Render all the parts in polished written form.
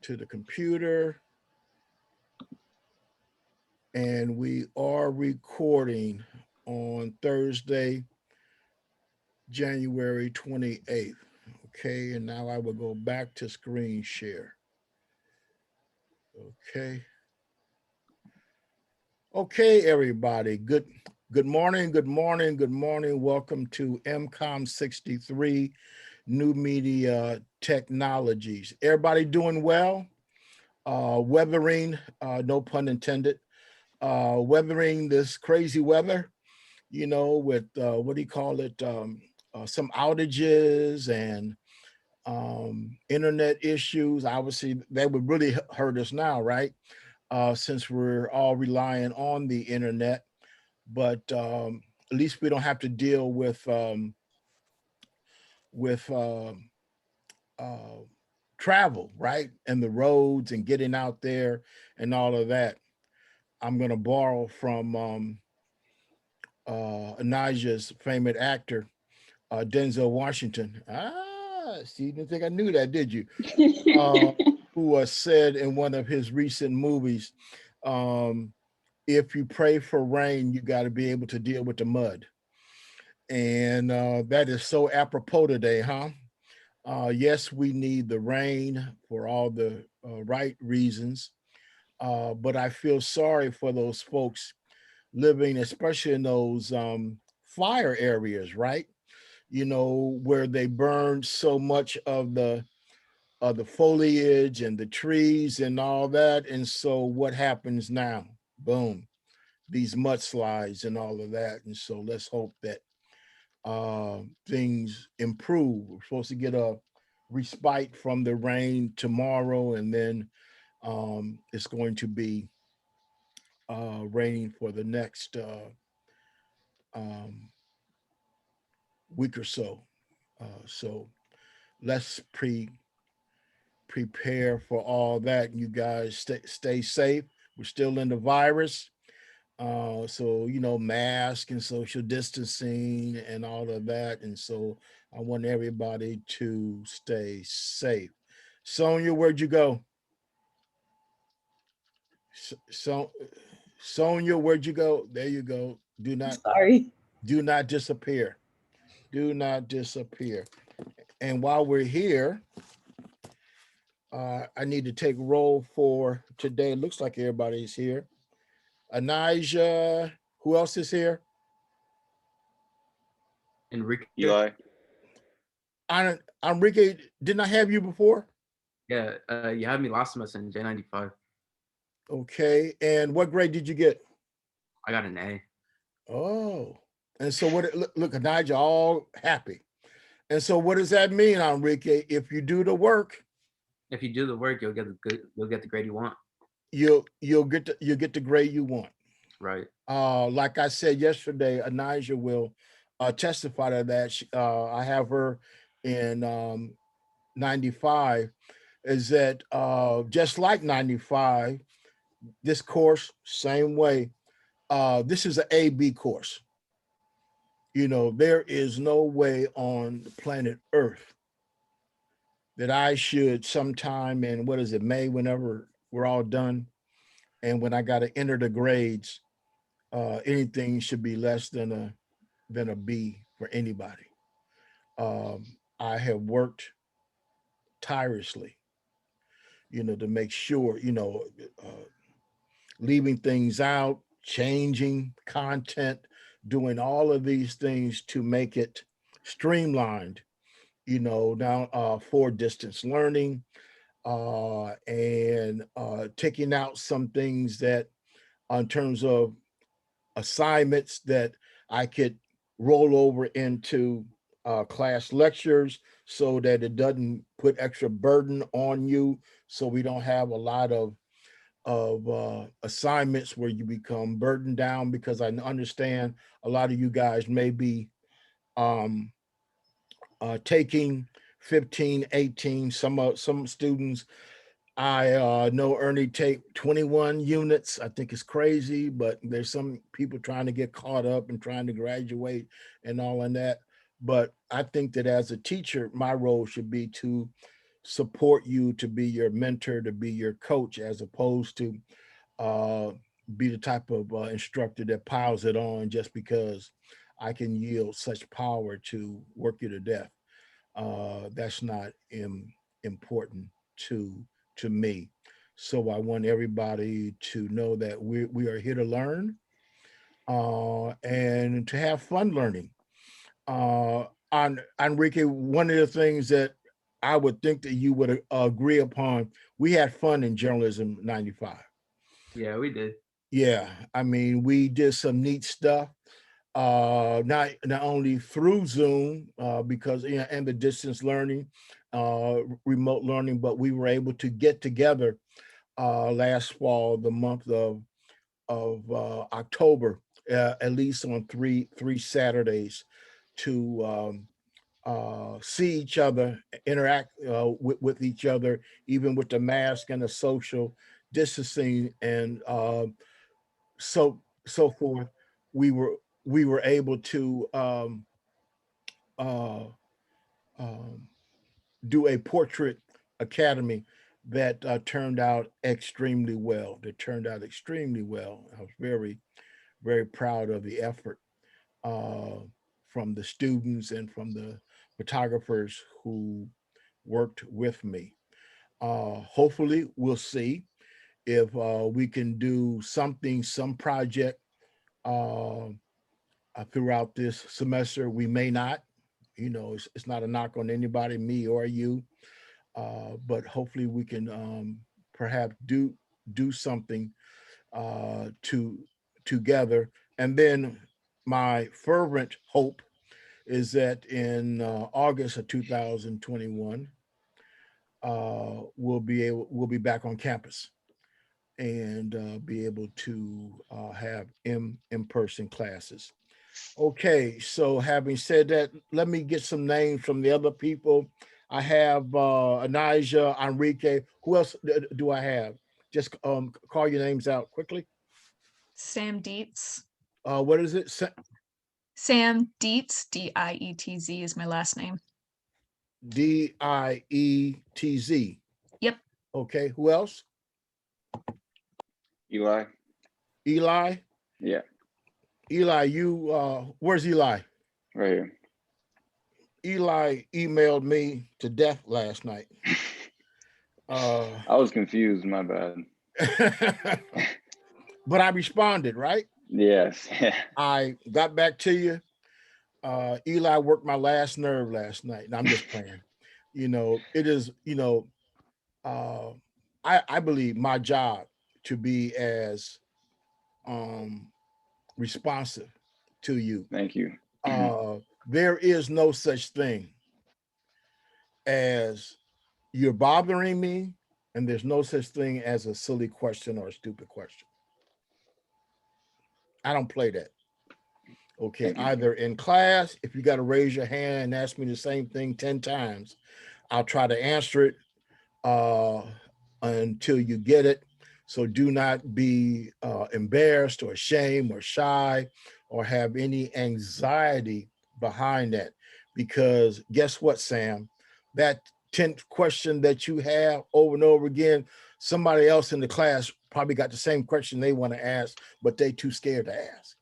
to the computer, and we are recording on Thursday, January 28th. Okay, and now I will go back to screen share. Okay. Okay, everybody. Good morning, good morning, good morning. Welcome to MCom63 New Media Technologies. Everybody doing well? Weathering, no pun intended, weathering this crazy weather, with what do you call it? Some outages and internet issues. Obviously, that would really hurt us now, right? Since we're all relying on the internet, but at least we don't have to deal with uh, travel, right? And the roads and getting out there and all of that. I'm going to borrow from Anaja's favorite actor, Denzel Washington. See, you didn't think I knew that, did you? Uh, who said in one of his recent movies, um, if you pray for rain, you got to be able to deal with the mud. And that is so apropos today, huh? Yes, we need the rain for all the right reasons. But I feel sorry for those folks living, especially in those fire areas, right? Where they burn so much of the foliage and the trees and all that. And so what happens now? Boom, these mudslides and all of that. And so let's hope that things improve. We're supposed to get a respite from the rain tomorrow, and then it's going to be raining for the next um, week or so. So let's prepare for all that. You guys stay safe. We're still in the virus. So, mask and social distancing and all of that. And so I want everybody to stay safe. Sonia, where'd you go? So, Sonia, where'd you go? There you go. Sorry. Do not disappear. Do not disappear. And while we're here, I need to take roll for today. It looks like everybody's here. Anijah, who else is here? Enrique. Eli. Enrique, didn't I have you before? Yeah, you had me last semester in J95. Okay, and what grade did you get? I got an A. Oh, and so look, Anijah, all happy. And so what does that mean, Enrique? If you do the work, If you do the work, you'll get the grade you want. you'll get the grade you want. Right. Like I said yesterday, Anijah will testify to that. I have her in 95. Is that just like 95? This course, same way. This is an A-B course. There is no way on the planet Earth that I should sometime in, what is it, May, whenever we're all done, and when I got to enter the grades, anything should be less than a B for anybody. I have worked tirelessly, to make sure, leaving things out, changing content, doing all of these things to make it streamlined, now for distance learning, and taking out some things that in terms of assignments that I could roll over into class lectures so that it doesn't put extra burden on you, so we don't have a lot of assignments where you become burdened down, because I understand a lot of you guys may be taking 15, 18, some students I know Ernie take 21 units. I think it's crazy, but there's some people trying to get caught up and trying to graduate and all in that. But I think that as a teacher, my role should be to support you, to be your mentor, to be your coach, as opposed to uh, be the type of instructor that piles it on just because I can yield such power to work you to death. That's not important to to me. So I want everybody to know that we are here to learn and to have fun learning. On Enrique, one of the things that I would think that you would agree upon, we had fun in journalism 95. Yeah, we did. Yeah, I mean, we did some neat stuff. Not only through Zoom, because and the distance learning, remote learning, but we were able to get together last fall, the month of October, at least on three Saturdays, to see each other, interact with each other, even with the mask and the social distancing, and so forth. We were we were able to uh, um, do a portrait academy that turned out extremely well. That turned out extremely well. I was very proud of the effort uh, from the students and from the photographers who worked with me. Hopefully, we'll see if we can do something, some project uh, throughout this semester. We may not. It's not a knock on anybody, me or you, but hopefully we can perhaps do something to together. And then my fervent hope is that in August of 2021, we'll be back on campus and be able to have in-person classes. Okay, so having said that, let me get some names from the other people. I have Anijah, Enrique. Who else do I have? Just call your names out quickly. Sam Dietz. What is it? Sam Dietz, Dietz is my last name. Dietz. Yep. Okay, who else? Eli. Eli. Yeah, Eli, where's Eli? right here. Eli emailed me to death last night. I was confused. My bad. But I responded, right? Yes. I got back to you. Eli worked my last nerve last night. And I'm just playing. It is, I believe my job to be as responsive to you. Thank you. There is no such thing as you're bothering me, and there's no such thing as a silly question or a stupid question. I don't play that. Okay, either in class, if you got to raise your hand and ask me the same thing 10 times, I'll try to answer it until you get it. So do not be embarrassed or ashamed or shy or have any anxiety behind that. Because guess what, Sam? That 10th question that you have over and over again, somebody else in the class probably got the same question they want to ask, but they too scared to ask.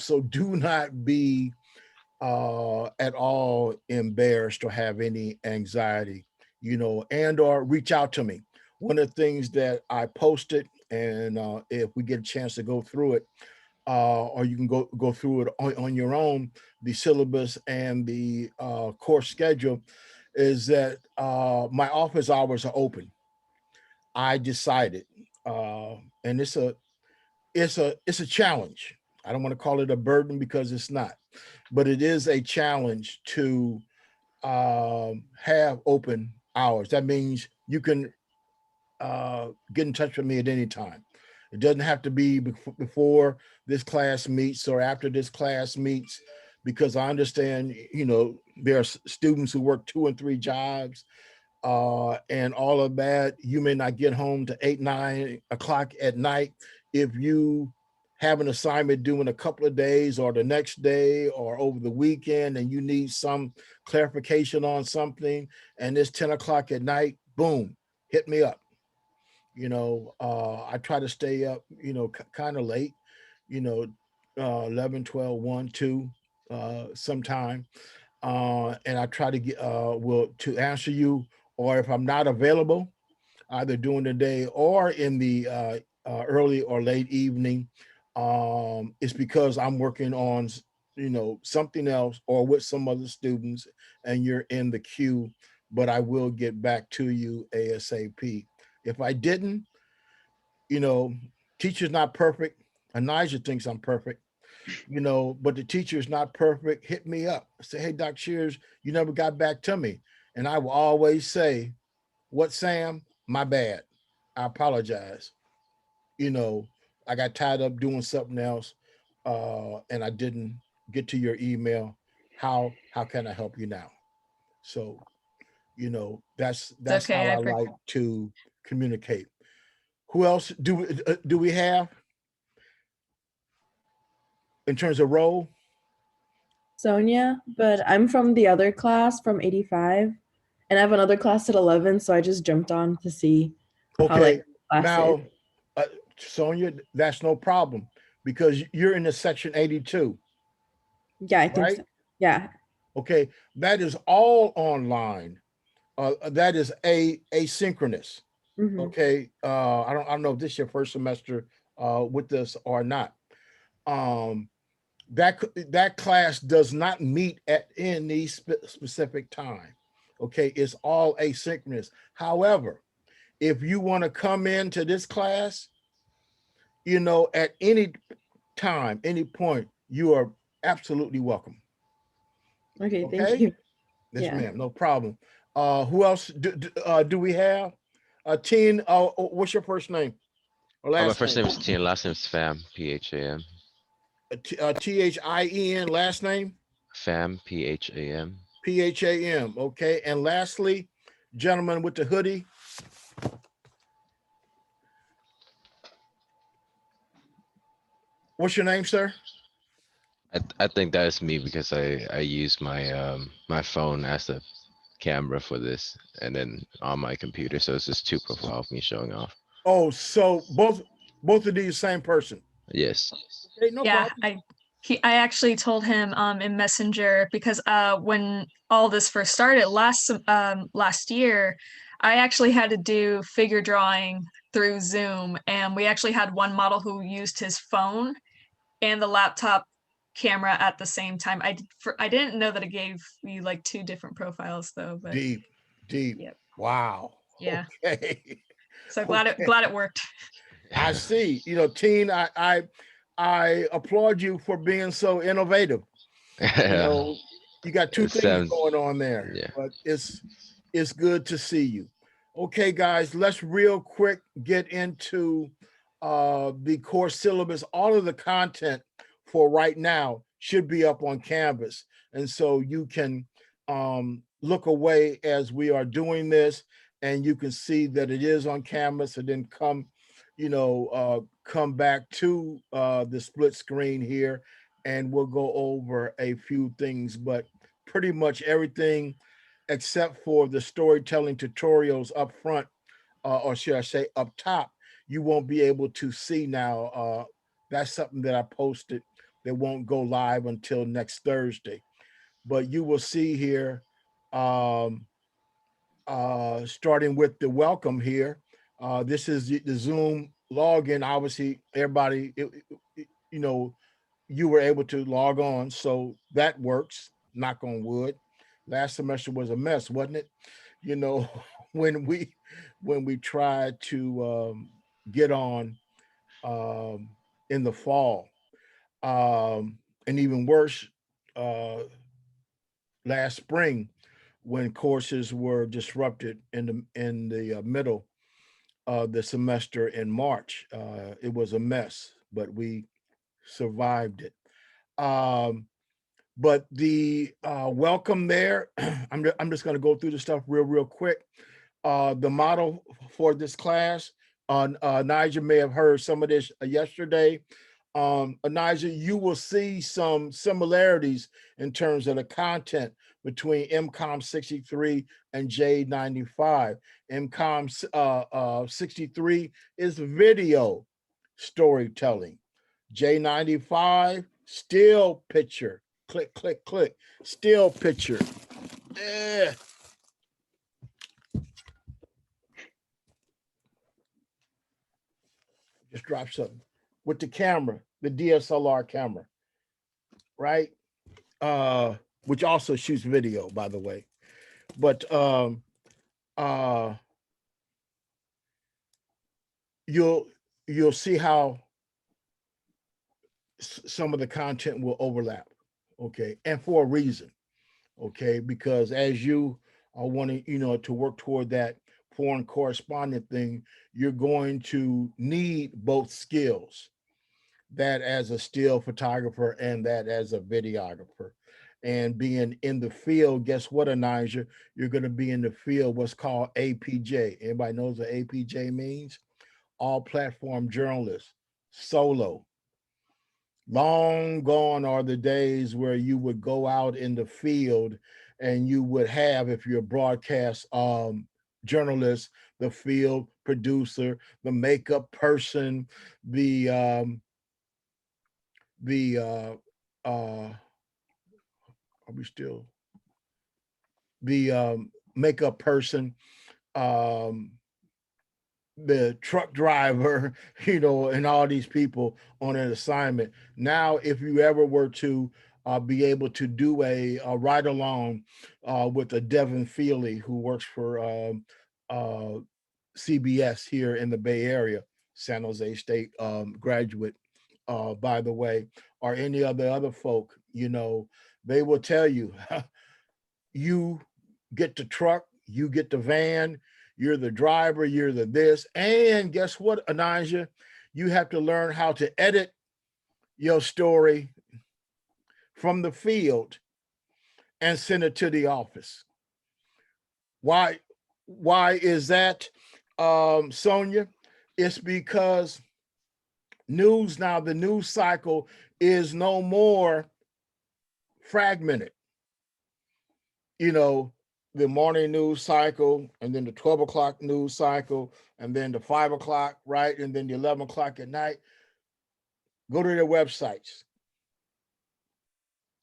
So do not be at all embarrassed or have any anxiety, and or reach out to me. One of the things that I posted, and if we get a chance to go through it, or you can go through it on your own, the syllabus and the course schedule, is that my office hours are open. I decided, and it's a challenge. I don't want to call it a burden because it's not, but it is a challenge to have open hours. That means you can get in touch with me at any time. It doesn't have to be before this class meets or after this class meets, because I understand, there are students who work 2 and 3 jobs and all of that. You may not get home to 8, 9 o'clock at night. If you have an assignment due in a couple of days or the next day or over the weekend, and you need some clarification on something, and it's 10 o'clock at night, boom, hit me up. I try to stay up, kind of late, you know, 11, 12, 1, 2, sometime. And I try to get, to answer you, or if I'm not available, either during the day or in the early or late evening, it's because I'm working on, something else or with some other students, and you're in the queue, but I will get back to you ASAP. If I didn't, teacher's not perfect. Anijah thinks I'm perfect, but the teacher is not perfect. Hit me up. Say, hey, Doc Shears, you never got back to me. And I will always say, what, Sam? My bad. I apologize. I got tied up doing something else, and I didn't get to your email. How can I help you now? So, that's okay. how I like to communicate. Who else do we have in terms of role? Sonia, but I'm from the other class from 85, and I have another class at 11, so I just jumped on to see how Okay, class now, is. Sonia, that's no problem because you're in the section 82. Yeah, I think right? so. Yeah. Okay, that is all online. That is asynchronous. Mhm. Okay, I don't know if this is your first semester with this or not. That class does not meet at any specific time. Okay, it's all asynchronous. However, if you want to come into this class, at any time, any point, you are absolutely welcome. Okay, thank you. Yes, Yeah. ma'am, no problem. Who else do we have? Teen, what's your first name or My last first name? name is Tien, last name is Pham, Pham. Thin, last name? Pham, Pham. Pham, okay. And lastly, gentleman with the hoodie. What's your name, sir? I think that is me because I use my my phone as a camera for this, and then on my computer, so it's just two profiles of me showing off. Oh, so both of these same person. Yes. Okay, no Yeah, problem. I actually told him in Messenger because when all this first started last year, I actually had to do figure drawing through Zoom, and we actually had one model who used his phone and the laptop camera at the same time. I didn't know that it gave you like two different profiles though, but Deep. Yep. Wow. Yeah. Okay. So glad it worked. I see. Teen, I applaud you for being so innovative. You got two things going on there, yeah. but it's good to see you. Okay, guys, let's real quick get into the course syllabus. All of the content for right now should be up on Canvas, and so you can look away as we are doing this, and you can see that it is on Canvas, and then come back to the split screen here, and we'll go over a few things, but pretty much everything except for the storytelling tutorials up front, or should I say up top, you won't be able to see now. That's something that I posted that won't go live until next Thursday. But you will see here, starting with the welcome here. This is the Zoom login. Obviously, everybody, you were able to log on, so that works. Knock on wood. Last semester was a mess, wasn't it? when we tried to get on in the fall, and even worse, last spring when courses were disrupted in the middle of the semester in March. It was a mess, but we survived it. But the welcome there, I'm just going to go through the stuff real quick. The model for this class, Nigel may have heard some of this yesterday. Anija, you will see some similarities in terms of the content between MCom63 and J95. MCom63 is video storytelling. J95, still picture. Click, click, click. Still picture. Just drop something. With the camera, the DSLR camera, right? Which also shoots video, by the way. But you'll see how some of the content will overlap, okay, and for a reason, okay, because as you are wanting, to work toward that foreign correspondent thing, you're going to need both skills, that as a still photographer and that as a videographer. And being in the field, guess what, Anija? You're going to be in the field, what's called APJ. Everybody knows what APJ means? All platform journalists, solo. Long gone are the days where you would go out in the field and you would have, if you're a broadcast journalist, the field producer, the makeup person, are we still, the makeup person, the truck driver, and all these people on an assignment. Now, if you ever were to be able to do a ride along with a Devin Feely, who works for CBS here in the Bay Area, San Jose State graduate, by the way, or any of the other folk, they will tell you, you get the truck, you get the van, you're the driver, you're the this. And guess what, Anija? You have to learn how to edit your story from the field and send it to the office. Why is that, Sonia? It's because the news cycle is no more fragmented. The morning news cycle, and then the 12 o'clock news cycle, and then the 5 o'clock, right? And then the 11 o'clock at night. Go to their websites.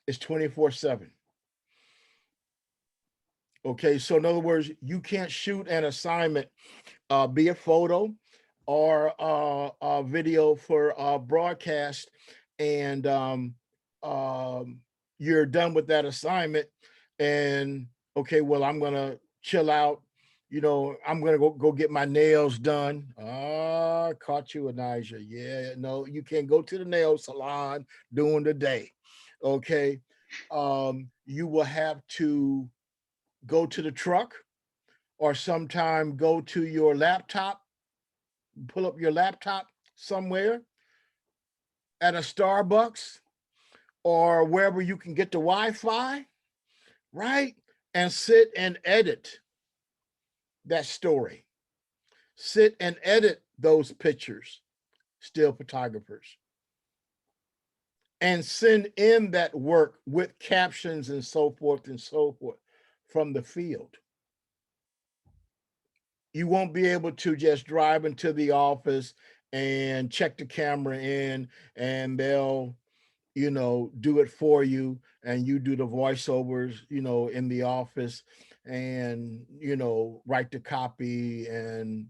It's 24/7. Okay, so in other words, you can't shoot an assignment, be it photo or a video for broadcast, and you're done with that assignment, and okay, well, I'm gonna chill out. I'm gonna go get my nails done. Caught you, Anija. Yeah, no, you can't go to the nail salon during the day. Okay, you will have to go to the truck, or sometime go to your laptop, pull up your laptop somewhere at a Starbucks or wherever you can get the Wi-Fi, right? And sit and edit that story. Sit and edit those pictures, still photographers. And send in that work with captions and so forth from the field. You won't be able to just drive into the office and check the camera in, and they'll, do it for you, and you do the voiceovers, in the office, and, write the copy, and,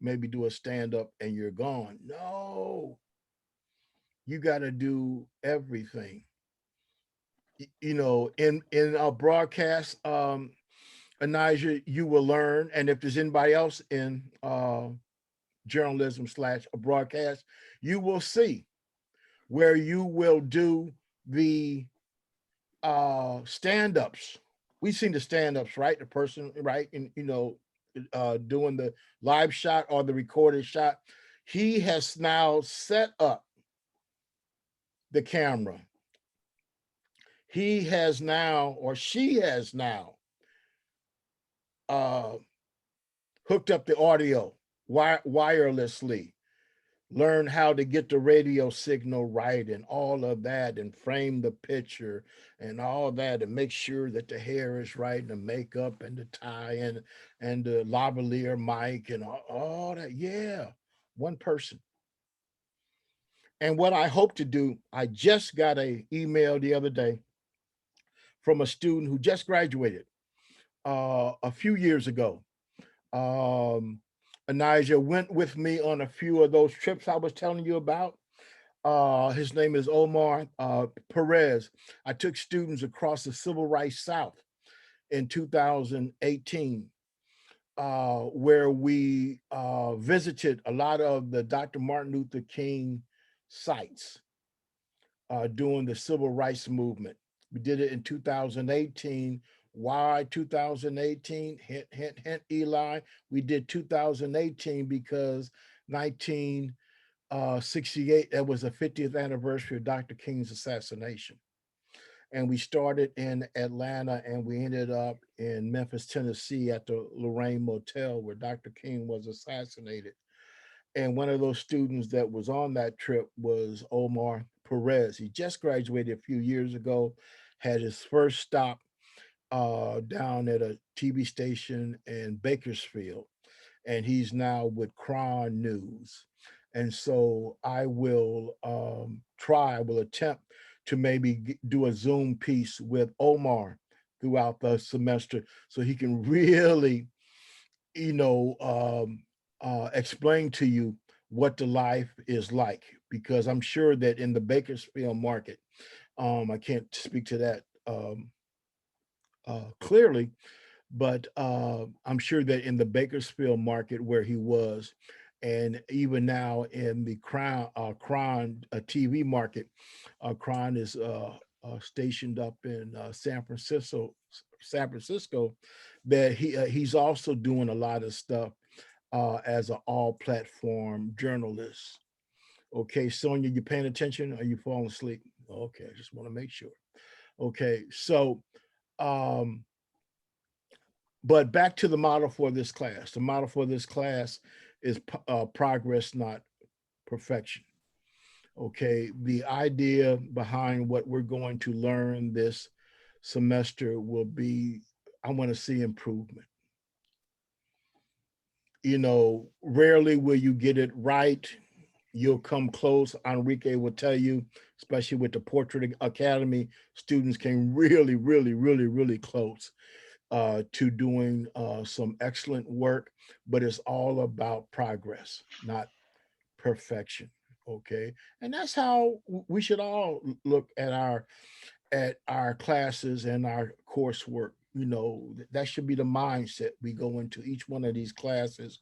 maybe do a stand-up and you're gone. No, you got to do everything. In a broadcast, Anija, you will learn, and if there's anybody else in journalism / a broadcast, you will see where you will do the stand-ups. We've seen the stand-ups, right? The person, right, and doing the live shot or the recorded shot. He has now set up the camera. He has now, or she has now, hooked up the audio wirelessly. learn how to get the radio signal right and all of that, and frame the picture and all that, and make sure that the hair is right and the makeup and the tie and the lavalier mic and all that. Yeah, one person. And what I hope to do, I just got an email the other day from a student who just graduated a few years ago. Anijah went with me on a few of those trips I was telling you about. His name is Omar Perez. I took students across the Civil Rights South in 2018, where we visited a lot of the Dr. Martin Luther King sites during the Civil Rights Movement. We did it in 2018. Why 2018? Hint, hint, hint, Eli. We did 2018 because 1968, that was the 50th anniversary of Dr. King's assassination. And we started in Atlanta and we ended up in Memphis, Tennessee at the Lorraine Motel where Dr. King was assassinated. And one of those students that was on that trip was Omar Perez. He just graduated a few years ago, had his first stop down at a TV station in Bakersfield, and he's now with Cron News. And so I will attempt to maybe do a Zoom piece with Omar throughout the semester so he can really, explain to you what the life is like, because I'm sure that in the Bakersfield market, I can't speak to that clearly, but I'm sure that in the Bakersfield market where he was, and even now in the Crown TV market, Crown is stationed up in San Francisco, that he's also doing a lot of stuff as an all-platform journalist. Okay, Sonia, you paying attention? Are you falling asleep? Okay, I just want to make sure. Okay, so but back to the model for this class. The model for this class is progress, not perfection. Okay, the idea behind what we're going to learn this semester will be, I want to see improvement. Rarely will you get it right. You'll come close. Enrique will tell you, especially with the Portrait Academy, students came really, really, really, really close to doing some excellent work, but it's all about progress, not perfection. Okay, and that's how we should all look at our classes and our coursework. That should be the mindset we go into each one of these classes,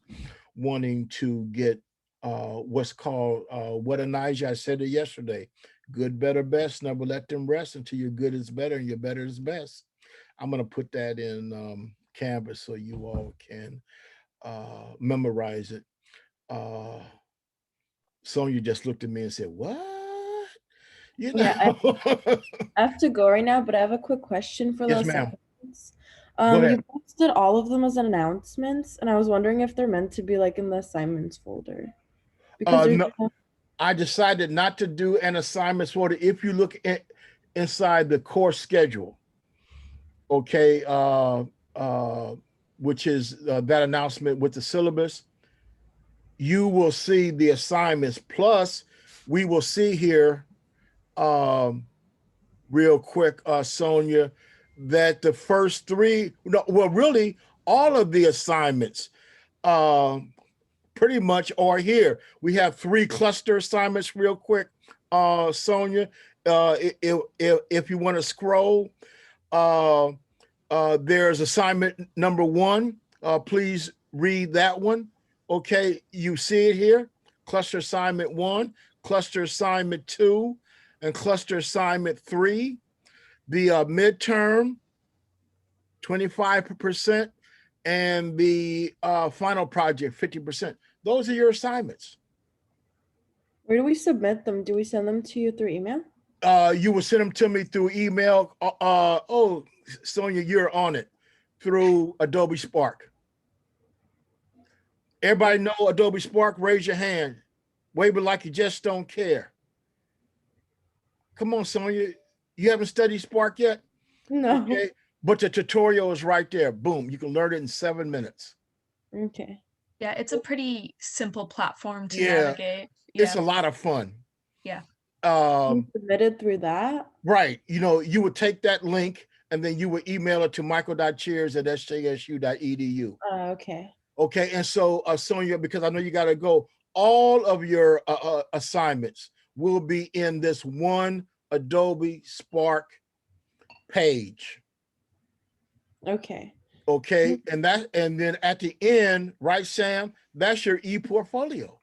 wanting to get what's called what Anijah, I said it yesterday, good, better, best. Never let them rest until your good is better and your better is best. I'm going to put that in Canvas so you all can memorize it. Sonia just looked at me and said, what? Yeah, I have to go right now, but I have a quick question for Yes, those ma'am. assignments. Go ahead. You posted all of them as announcements, and I was wondering if they're meant to be like in the assignments folder. Because No, I decided not to do an assignments folder. If you look at inside the course schedule, okay, which is that announcement with the syllabus, you will see the assignments. Plus, we will see here real quick, Sonia, that the first three, no, well, really, all of the assignments pretty much are here. We have 3 cluster assignments real quick, Sonia. If you want to scroll, there's assignment number 1. Please read that one. Okay, you see it here. Cluster assignment 1, cluster assignment 2, and cluster assignment 3. The midterm, 25%, and the final project, 50%. Those are your assignments. Where do we submit them? Do we send them to you through email? You will send them to me through email. Oh, Sonia, you're on it, through Adobe Spark. Everybody know Adobe Spark? Raise your hand. Wave like you just don't care. Come on, Sonia. You haven't studied Spark yet? No. Okay. But the tutorial is right there. Boom. You can learn it in 7 minutes. Okay. Yeah, it's a pretty simple platform to Yeah. navigate. It's Yeah. a lot of fun. Yeah. You submitted through that? Right. You know, you would take that link and then you would email it to michael.cheers@sjsu.edu. Okay. Okay. And so, Sonia, because I know you got to go, all of your assignments will be in this one Adobe Spark page. Okay. Okay. And then at the end, right, Sam, that's your e-portfolio.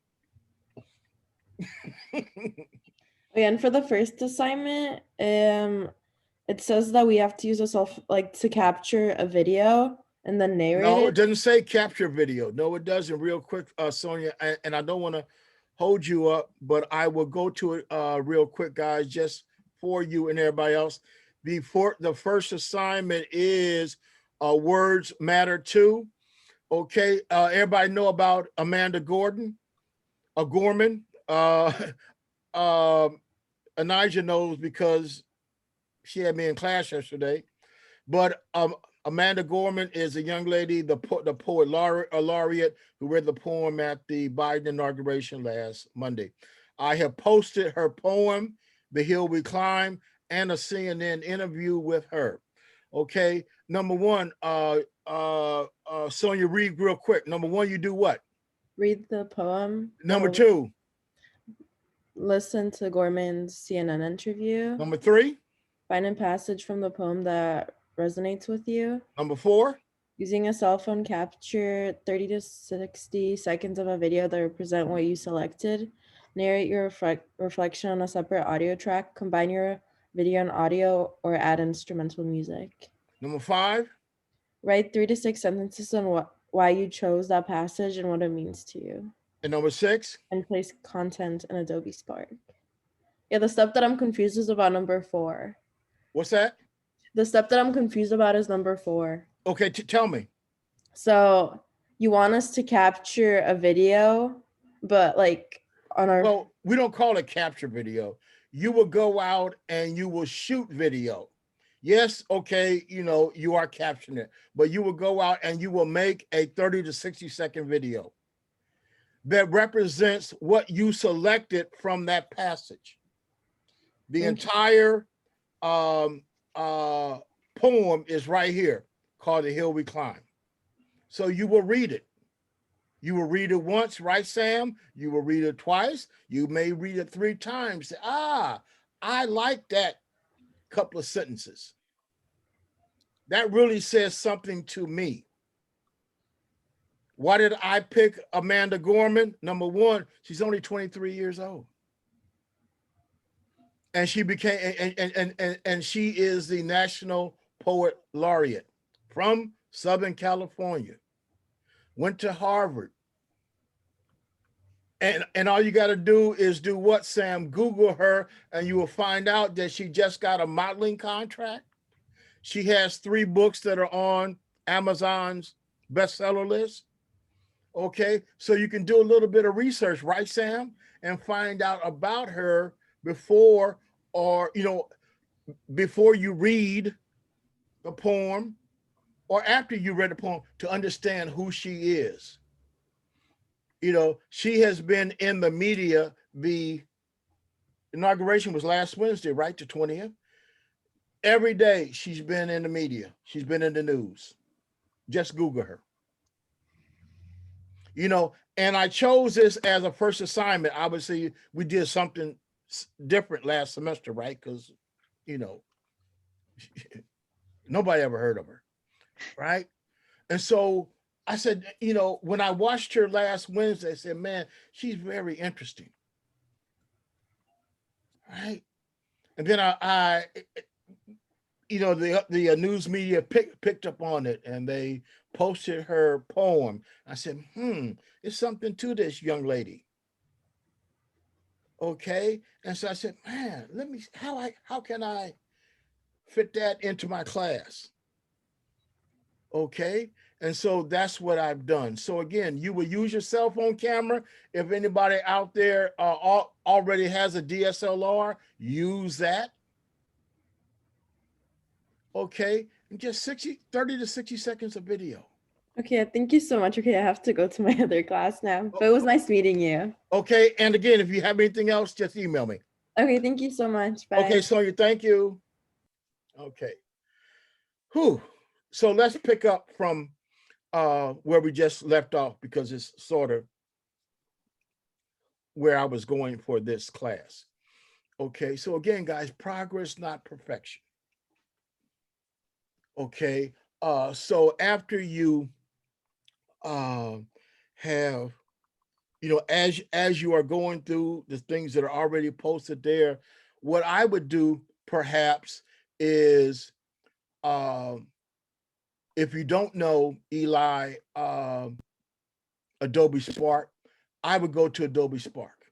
And for the first assignment, it says that we have to use to capture a video and then narrate No, it. it doesn't say capture video. No, it doesn't. Real quick, Sonia, and I don't want to hold you up, but I will go to it real quick, guys, just for you and everybody else. The first assignment is words matter too. Okay, everybody know about Amanda Gorman. Anijah knows because she had me in class yesterday. But Amanda Gorman is a young lady, the poet laureate who read the poem at the Biden inauguration last Monday. I have posted her poem, The Hill We Climb, and a CNN interview with her. Okay, number one, Sonia, read real quick. Number one, you do what? Read the poem. Number two. Listen to Gorman's CNN interview. Number three. Find a passage from the poem that resonates with you. Number four. Using a cell phone, capture 30 to 60 seconds of a video that represent what you selected. Narrate your reflection on a separate audio track. Combine your video and audio or add instrumental music. Number five. Write 3 to 6 sentences on why you chose that passage and what it means to you. And number six. And place content in Adobe Spark. Yeah, the step that I'm confused is about number 4. What's that? The step that I'm confused about is number 4. Okay, tell me. So you want us to capture a video, but like on our... Well, we don't call it capture video. You will go out and you will shoot video. Yes, okay, you know, you are capturing it, but you will go out and you will make a 30 to 60 second video that represents what you selected from that passage. The entire poem is right here, called The Hill We Climb. So you will read it. You will read it once, right, Sam? You will read it twice. You may read it 3 times. I like that couple of sentences. That really says something to me. Why did I pick Amanda Gorman? Number one, she's only 23 years old. And she became, and she is the National Poet Laureate from Southern California. Went to Harvard. And all you got to do is do what, Sam? Google her and you will find out that she just got a modeling contract. She has 3 books that are on Amazon's bestseller list. Okay, so you can do a little bit of research, right, Sam? And find out about her before, or, you know, before you read the poem or after you read the poem, to understand who she is. You know, she has been in the media. The inauguration was last Wednesday, right? The 20th. Every day she's been in the media. She's been in the news. Just Google her. You know, and I chose this as a first assignment. Obviously, we did something different last semester, right? Because, you know, nobody ever heard of her, right? And so I said, you know, when I watched her last Wednesday, I said, man, she's very interesting, right? And then I you know, the news media picked up on it and they posted her poem. I said, there's something to this young lady. Okay. And so I said, man, let me, how can I fit that into my class? Okay. And so that's what I've done. So again, you will use your cell phone camera. If anybody out there already has a DSLR, use that. Okay, and just 30 to 60 seconds of video. Okay, thank you so much. Okay, I have to go to my other class now, but it was nice meeting you. Okay, and again, if you have anything else, just email me. Okay, thank you so much. Bye. Okay, Sonia, thank you. Okay. Whew. So let's pick up from where we just left off, because it's sort of where I was going for this class. Okay, so again, guys, progress, not perfection. Okay, so after you have, you know, as you are going through the things that are already posted there, what I would do perhaps is, if you don't know Eli, Adobe Spark, I would go to Adobe Spark.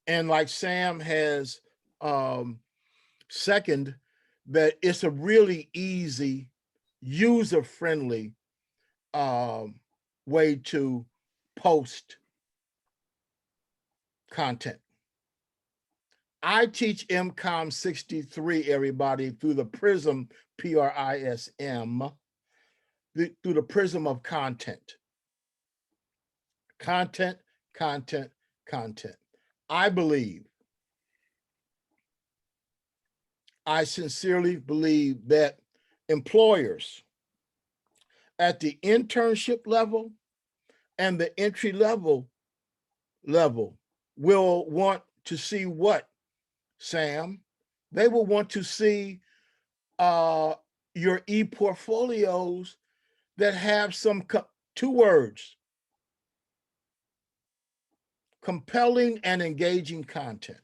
And like Sam has second, that it's a really easy, user-friendly way to post content. I teach MCom63, everybody, through the prism, Prism, through the prism of content. Content, content, content. I sincerely believe that employers at the internship level and the entry level will want to see what, Sam? They will want to see your e-portfolios that have some 2 words: compelling and engaging content.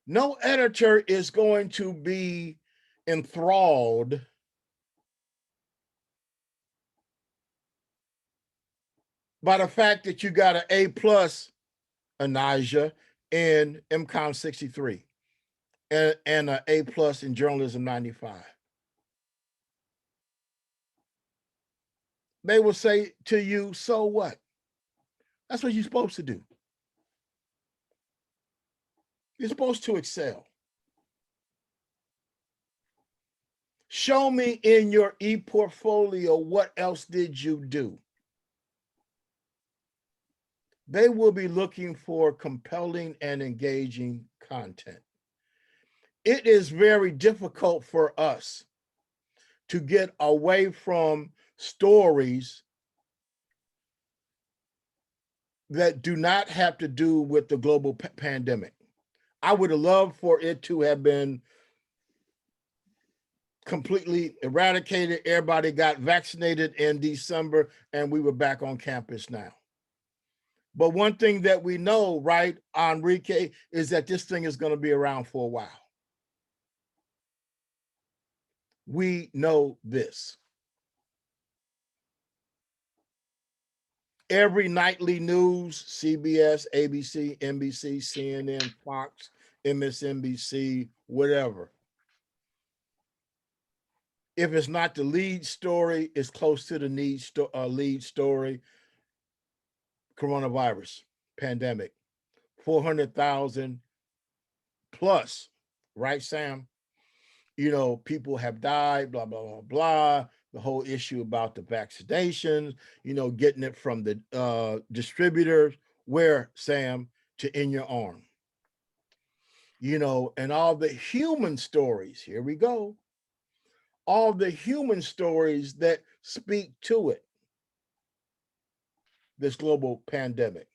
No editor is going to be enthralled by the fact that you got an A+, Anijah, in MCom63 and an A+ in Journalism 95. They will say to you, so what? That's what you're supposed to do. You're supposed to excel. Show me in your e-portfolio, what else did you do? They will be looking for compelling and engaging content. It is very difficult for us to get away from stories that do not have to do with the global pandemic. I would have loved for it to have been completely eradicated. Everybody got vaccinated in December and we were back on campus now. But one thing that we know, right, Enrique, is that this thing is going to be around for a while. We know this. Every nightly news, CBS, ABC, NBC, CNN, Fox, MSNBC, whatever. If it's not the lead story, it's close to the lead story. Coronavirus pandemic, 400,000 plus, right, Sam? You know, people have died, blah, blah, blah, blah. The whole issue about the vaccinations, you know, getting it from the distributors, where, Sam, to in your arm. You know, and all the human stories, here we go. All the human stories that speak to it, this global pandemic.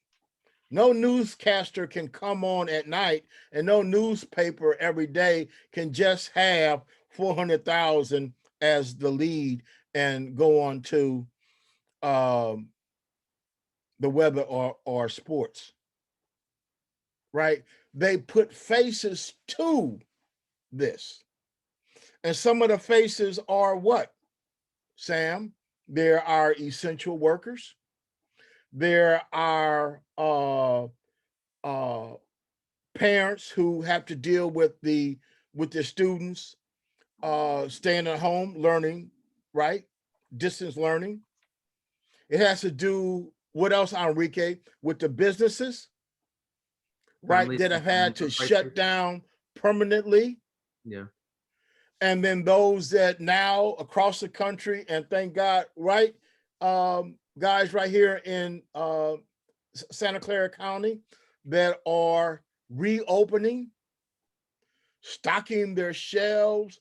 No newscaster can come on at night, and no newspaper every day can just have 400,000 as the lead and go on to the weather or sports, right? They put faces to this. And some of the faces are what, Sam? There are essential workers. There are parents who have to deal with their students staying at home, learning right? Distance learning. It has to do, what else, Enrique, with the businesses, right, that have had to shut down permanently. Yeah. And then those that now across the country, and thank God, right, guys right here in Santa Clara County that are reopening, stocking their shelves,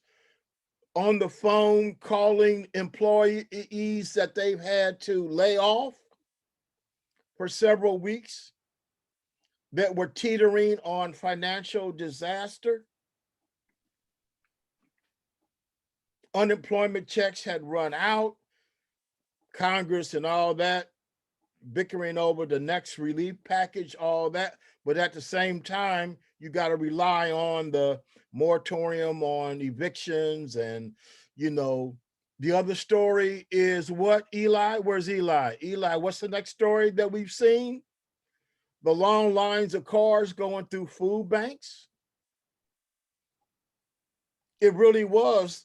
on the phone, calling employees that they've had to lay off for several weeks, that were teetering on financial disaster. Unemployment checks had run out. Congress and all that, bickering over the next relief package, all that. But at the same time, you got to rely on the moratorium on evictions. And, you know, the other story is what, Eli? Where's Eli? Eli, what's the next story that we've seen? The long lines of cars going through food banks. It really was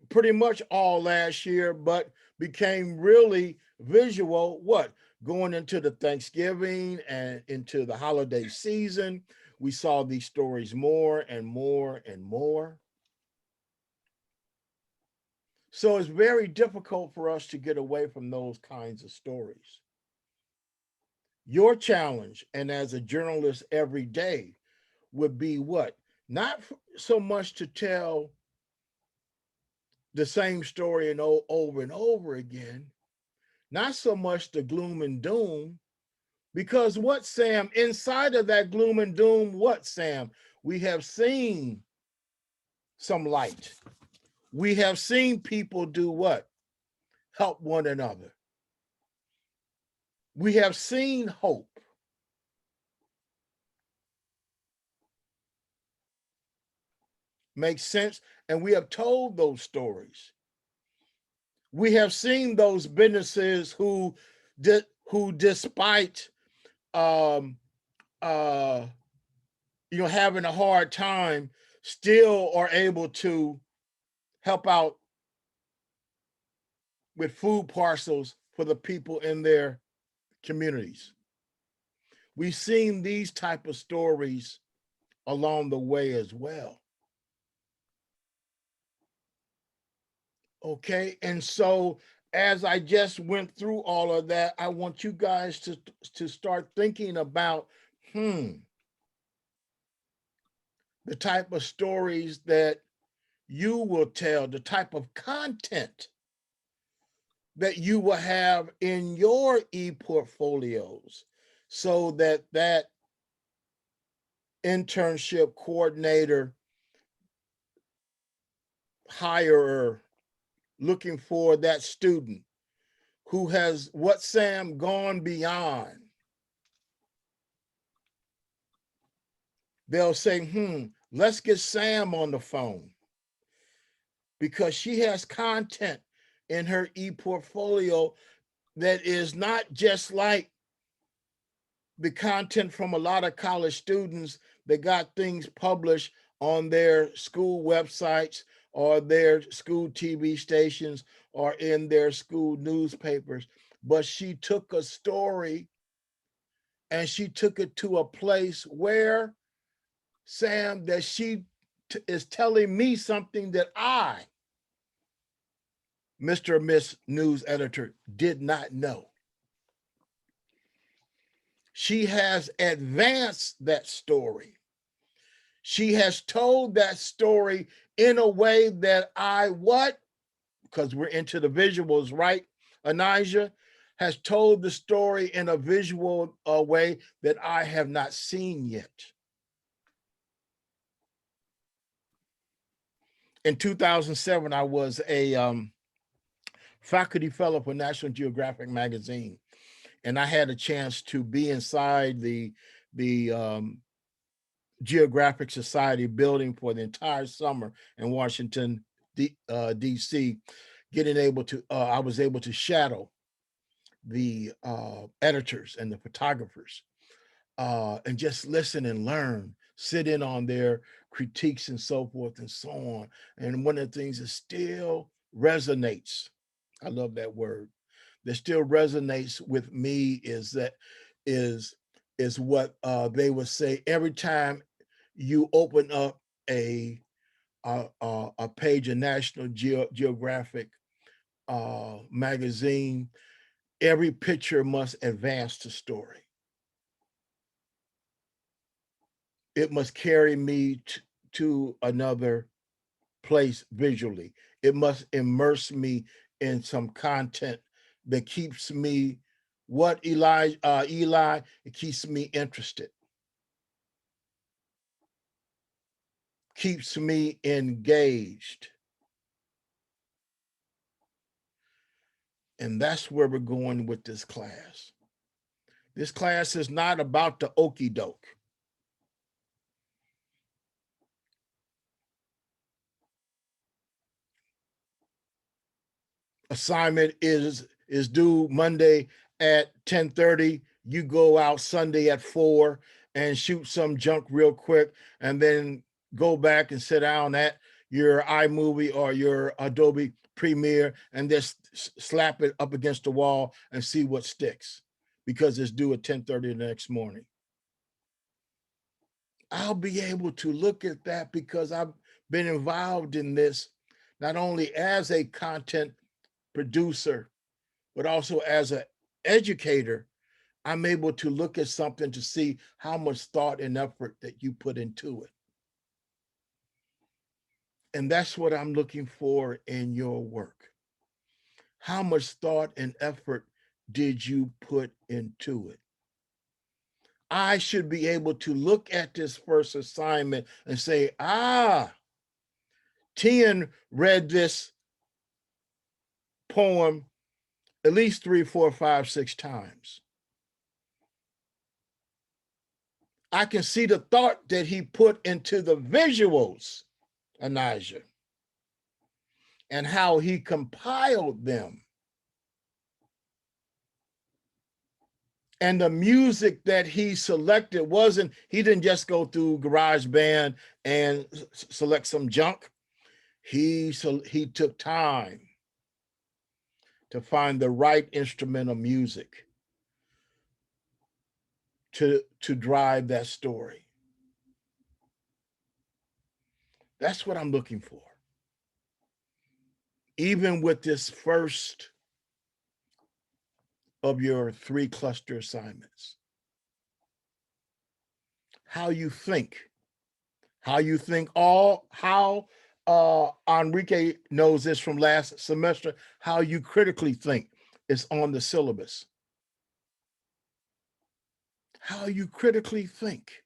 pretty much all last year, but became really visual, what? Going into the Thanksgiving and into the holiday season, we saw these stories more and more and more. So it's very difficult for us to get away from those kinds of stories. Your challenge, and as a journalist every day, would be what? Not so much to tell the same story and over and over again, not so much the gloom and doom, because what, Sam, inside of that gloom and doom, what, Sam? We have seen some light. We have seen people do what? Help one another. We have seen hope. Makes sense? And we have told those stories. We have seen those businesses who despite having a hard time, still are able to help out with food parcels for the people in their communities. We've seen these type of stories along the way as well. Okay, and so as I just went through all of that, I want you guys to start thinking about, the type of stories that you will tell, the type of content that you will have in your e-portfolios, so that that internship coordinator, hirer, looking for that student who has, what, Sam, gone beyond. They'll say, let's get Sam on the phone because she has content in her e-portfolio that is not just like the content from a lot of college students that got things published on their school websites or their school TV stations or in their school newspapers. But she took a story and she took it to a place where, Sam, that she is telling me something that I, Mr. or Miss News Editor, did not know. She has advanced that story. She has told that story in a way that I, because we're into the visuals, right, Anijah, has told the story in a visual way that I have not seen yet. In 2007, I was a faculty fellow for National Geographic magazine, and I had a chance to be inside the Geographic Society building for the entire summer in Washington, D.C. I was able to shadow the editors and the photographers and just listen and learn, sit in on their critiques and so forth and so on. And one of the things is still resonates. I love that word. That still resonates with me is what they would say every time you open up a page of National Geographic magazine. Every picture must advance the story. It must carry me to another place visually. It must immerse me in some content that keeps me, Eli, it keeps me interested, keeps me engaged. And that's where we're going with this class. This class is not about the okie doke. Assignment is due Monday at 10:30. You go out Sunday at 4 and shoot some junk real quick, and then go back and sit down at your iMovie or your Adobe Premiere and just slap it up against the wall and see what sticks, because it's due at 10:30 the next morning. I'll be able to look at that because I've been involved in this, not only as a content producer, but also as an educator. I'm able to look at something to see how much thought and effort that you put into it. And that's what I'm looking for in your work. How much thought and effort did you put into it? I should be able to look at this first assignment and say, Tian read this poem at least 3, 4, 5, 6 times. I can see the thought that he put into the visuals, Anijah, and how he compiled them. And the music that he selected he didn't just go through GarageBand and select some junk. He took time to find the right instrumental music to drive that story. That's what I'm looking for. Even with this first of your 3 cluster assignments. How you think how Enrique knows this from last semester, how you critically think is on the syllabus. How you critically think.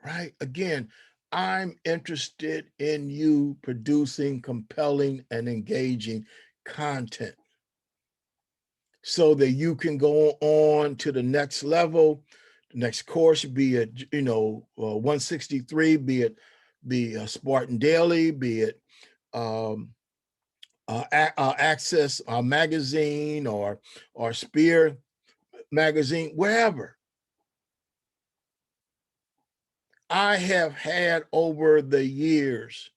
Right? Again, I'm interested in you producing compelling and engaging content so that you can go on to the next level, the next course, be it 163, be it the Spartan Daily, be it Access magazine or Spear magazine, wherever. I have had over the years,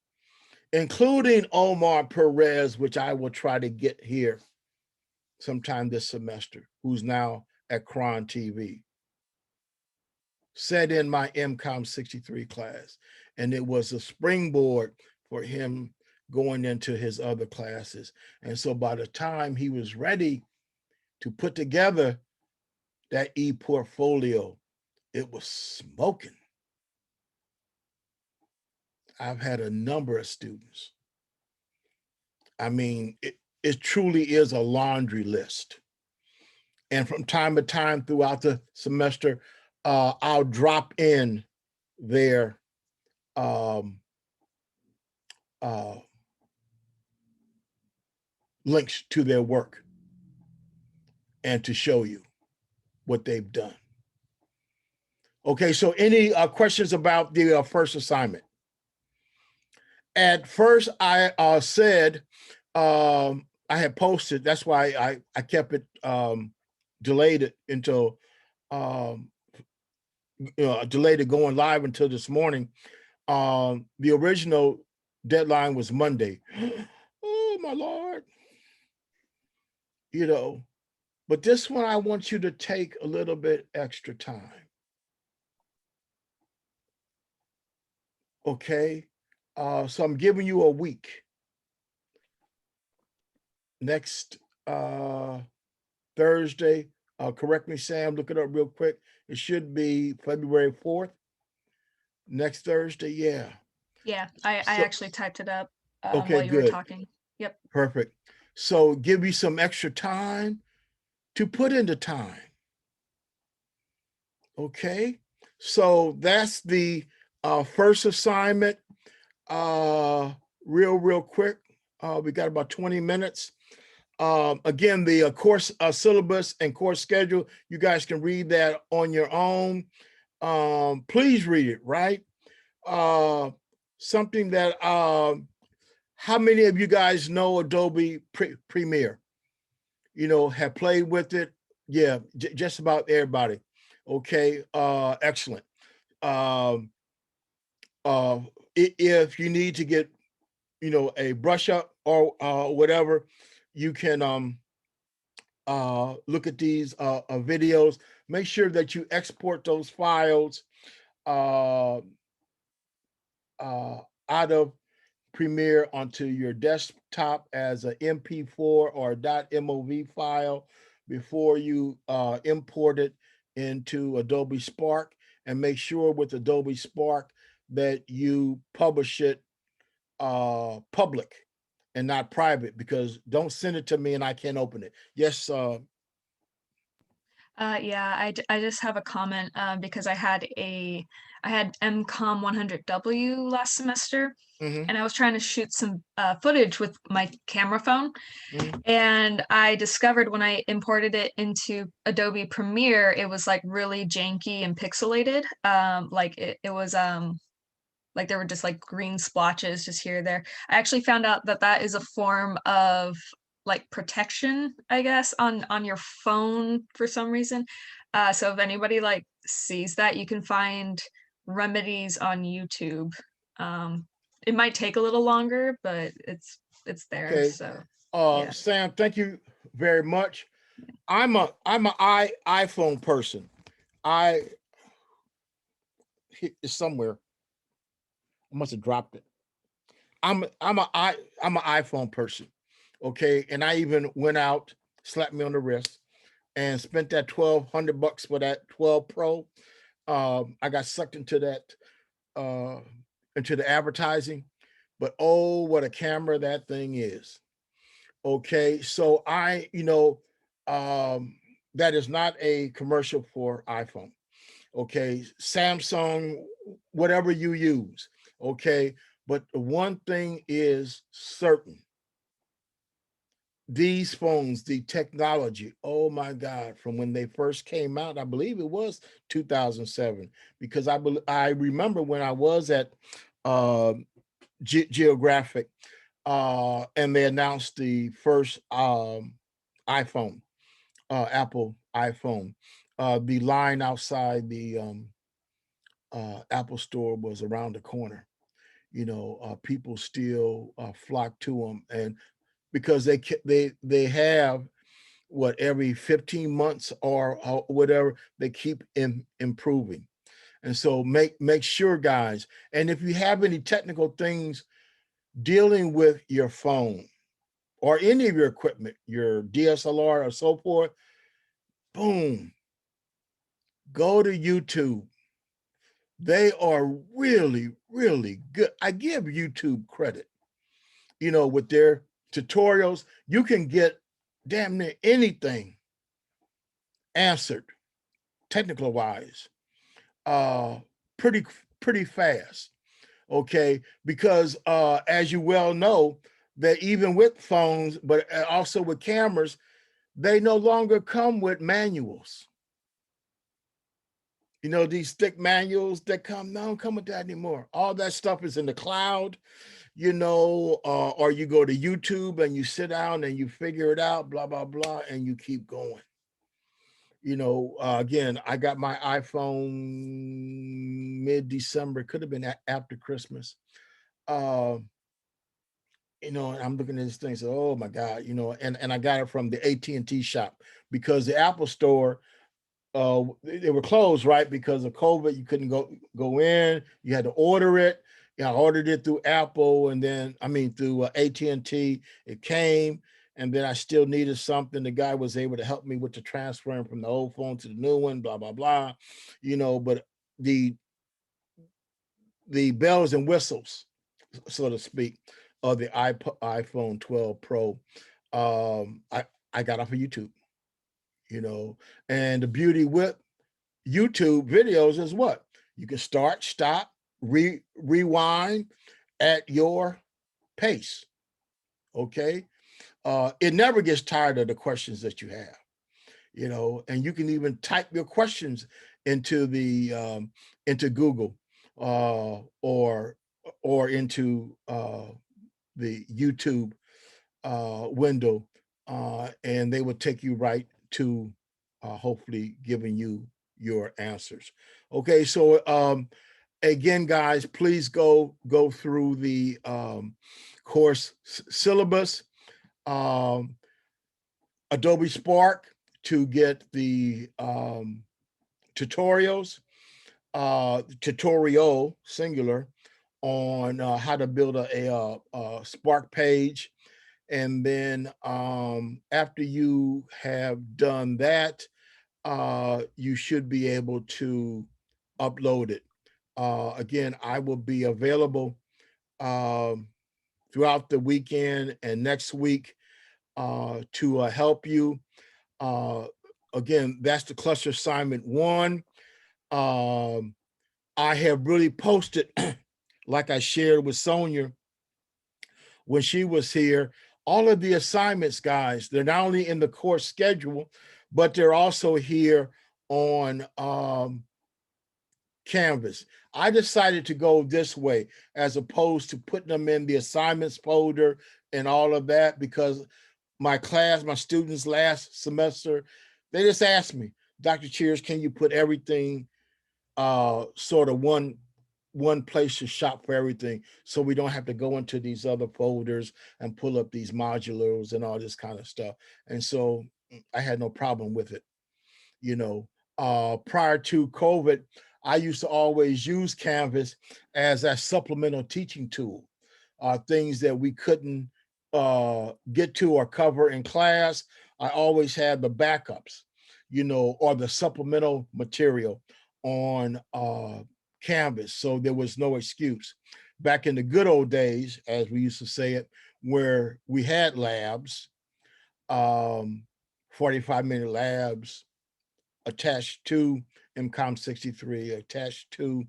including Omar Perez, which I will try to get here sometime this semester, who's now at Cron TV, sat in my MCom63 class, and it was a springboard for him going into his other classes. And so by the time he was ready to put together that e-portfolio, it was smoking. I've had a number of students. I mean, it truly is a laundry list. And from time to time throughout the semester, I'll drop in their links to their work and to show you what they've done. Okay, so any questions about the first assignment? At first, I said I had posted. That's why I kept it delayed it until delayed it going live until this morning. The original deadline was Monday. Oh my Lord. You know, but this one, I want you to take a little bit extra time. Okay. So I'm giving you a week. Next Thursday, correct me, Sam, look it up real quick. It should be February 4th. Next Thursday, yeah. Yeah, I So- actually typed it up Okay, while you were good. talking. Yep. Perfect. So give you some extra time to put into time. Okay. So that's the first assignment. Real quick. We got about 20 minutes. Again, the course syllabus and course schedule, you guys can read that on your own. Please read it, right? Something that, how many of you guys know Adobe Premiere? You know, have played with it? Yeah, just about everybody. Okay, excellent. If you need to get, you know, a brush up or whatever, you can look at these videos. Make sure that you export those files out of Premiere onto your desktop as an MP4 or .mov file before you import it into Adobe Spark, and make sure with Adobe Spark that you publish it public and not private, because don't send it to me and I can't open it. Yes. Yeah, I just have a comment because I had MCom100W last semester, Mhm, and I was trying to shoot some footage with my camera phone. mhm. And I discovered when I imported it into Adobe Premiere, it was like really janky and pixelated. Like it was like there were just like green splotches just here or there. I actually found out that that is a form of like protection, I guess, on your phone for some reason. So if anybody like sees that, you can find remedies on YouTube. It might take a little longer, but it's there. Okay. So yeah. Sam, thank you very much. I'm a iPhone person. It's somewhere. I must have dropped it. I'm an iPhone person. Okay. And I even went out, slapped me on the wrist, and spent that $1,200 for that 12 Pro. I got sucked into that, into the advertising, but oh, what a camera that thing is. Okay. So that is not a commercial for iPhone. Okay. Samsung, whatever you use. Okay. But the one thing is certain, these phones, the technology, oh my God, from when they first came out, I believe it was 2007, because I remember when I was at Geographic and they announced the first iPhone, Apple iPhone. The line outside the Apple store was around the corner. You know, people still flock to them, and because they have what, every 15 months or whatever, they keep improving. And so make sure, guys, and if you have any technical things dealing with your phone or any of your equipment, your DSLR or so forth, boom, go to YouTube. They are really, really good. I give YouTube credit, you know, with their tutorials. You can get damn near anything answered technical wise pretty fast. Okay, because as you well know, that even with phones, but also with cameras, they no longer come with manuals. You know, these thick manuals that don't come with that anymore. All that stuff is in the cloud, you know, or you go to YouTube and you sit down and you figure it out, blah, blah, blah, and you keep going. You know, again, I got my iPhone mid-December, could have been after Christmas. You know, and I'm looking at this thing, so oh my God, you know, and I got it from the AT&T shop because the Apple store, they were closed, right? Because of COVID, you couldn't go in, you had to order it. Yeah, I ordered it through Apple, and then through AT&T. It came, and then I still needed something. The guy was able to help me with the transferring from the old phone to the new one, blah blah blah, you know. But the bells and whistles, so to speak, of the iPhone 12 Pro, I got off of YouTube, you know. And the beauty with YouTube videos is what? You can start, stop, rewind at your pace, okay? It never gets tired of the questions that you have, you know, and you can even type your questions into the into Google or into the YouTube window, and they will take you right to hopefully giving you your answers. Okay, so again, guys, please go through the course syllabus, Adobe Spark to get the tutorials, tutorial singular on how to build a Spark page. And then after you have done that, you should be able to upload it. Again, I will be available throughout the weekend and next week to help you. Again, that's the cluster assignment 1. I have really posted, like I shared with Sonia when she was here, all of the assignments, guys. They're not only in the course schedule, but they're also here on Canvas. I decided to go this way as opposed to putting them in the assignments folder and all of that, because my students last semester, they just asked me, Dr. Cheers, can you put everything sort of one place to shop for everything, so we don't have to go into these other folders and pull up these modulars and all this kind of stuff. And so I had no problem with it. You know, prior to COVID, I used to always use Canvas as a supplemental teaching tool. Things that we couldn't get to or cover in class, I always had the backups, you know, or the supplemental material on Canvas. So there was no excuse. Back in the good old days, as we used to say it, where we had labs, 45-minute labs attached to MCom63, attached to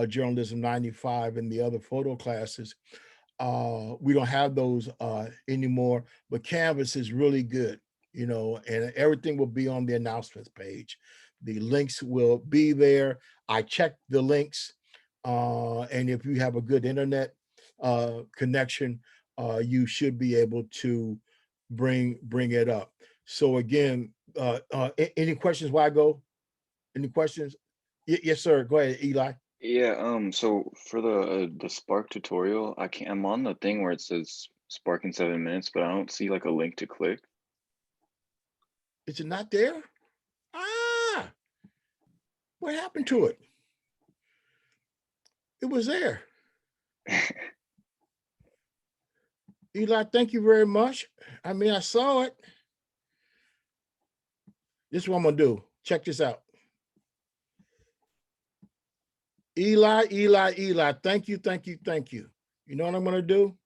Journalism 95 and the other photo classes. We don't have those anymore, but Canvas is really good, you know, and everything will be on the announcements page. The links will be there. I checked the links, and if you have a good internet connection, you should be able to bring it up. So again, any questions while I go? Any questions? Yes, sir. Go ahead, Eli. Yeah, so for the Spark tutorial, I'm on the thing where it says Spark in 7 minutes, but I don't see like a link to click. Is it not there? Ah, what happened to it? It was there. Eli, thank you very much. I mean, I saw it. This is what I'm gonna do. Check this out. Eli, thank you. You know what I'm gonna do?